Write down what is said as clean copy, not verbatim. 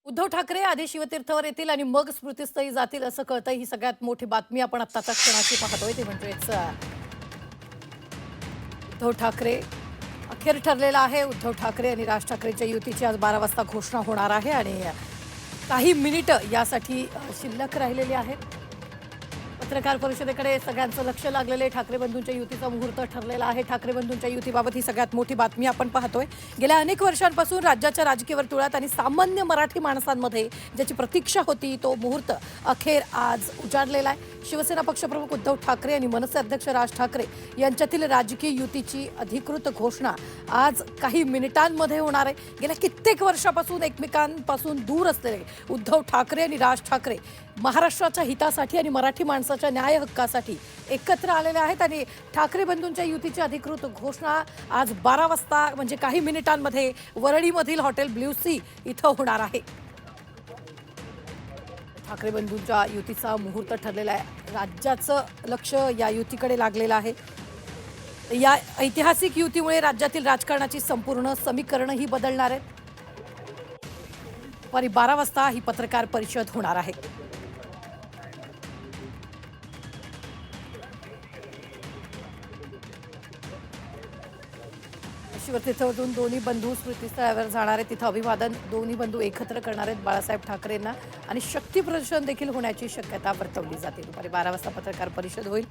उद्धव ठाकरे आधी शिवतीर्थावर येतील आणि मग स्मृतिस्थळी जातील असं कळतं। ही सगळ्यात मोठी बातमी आपण आत्ताच्या क्षणाची पाहतोय ती म्हणजेच उद्धव ठाकरे अखेर ठरलेला आहे। उद्धव ठाकरे आणि राज ठाकरेंच्या युतीची आज 12 वाजता घोषणा होणार आहे आणि काही मिनिटं यासाठी शिल्लक राहिलेली आहेत। पत्रकार परिषदेकडे सगळ्यांचं लक्ष लागलेलं आहे। ठाकरे बंधूंच्या युतीचा मुहूर्त ठरलेला आहे। ठाकरे बंधूंच्या युतीबाबत ही सगळ्यात मोठी बातमी आपण पाहतोय। गेल्या अनेक वर्षांपासून राज्याच्या राजकीय वर्तुळात आणि सामान्य मराठी माणसांमध्ये ज्याची प्रतीक्षा होती तो मुहूर्त अखेर आज उजाडलेला आहे। शिवसेना पक्षप्रमुख उद्धव ठाकरे आणि मनसे अध्यक्ष राज ठाकरे यांच्यातील राजकीय युतीची अधिकृत घोषणा आज काही मिनिटांमध्ये होणार आहे। गेल्या कित्येक वर्षापासून एकमेकांपासून दूर असलेले उद्धव ठाकरे आणि राज ठाकरे महाराष्ट्राच्या हितासाठी आणि मराठी माणसाच्या न्याय हक्कासाठी एकत्र आलेले आहेत आणि ठाकरे बंधूंच्या युतीची अधिकृत घोषणा आज 12 वाजता म्हणजे काही मिनिटांमध्ये वरळीमधील हॉटेल ब्ल्यू सी इथं होणार आहे। ठाकरे बंधूंच्या युतीचा मुहूर्त ठरलेला आहे। राज्याचं लक्ष या युतीकडे लागलेलं आहे। या ऐतिहासिक युतीमुळे राज्यातील राजकारणाची संपूर्ण समीकरणंही बदलणार आहेत। दुपारी 12 वाजता ही पत्रकार परिषद होणार आहे। शिवतीर्थावरून दोन्ही बंधू स्मृतिस्थळावर जाणार आहेत। तिथं अभिवादन दोन्ही बंधू एकत्र करणार आहेत बाळासाहेब ठाकरेंना आणि शक्ती प्रदर्शन देखील होण्याची शक्यता वर्तवली जाते। दुपारी 12 वाजता पत्रकार परिषद होईल।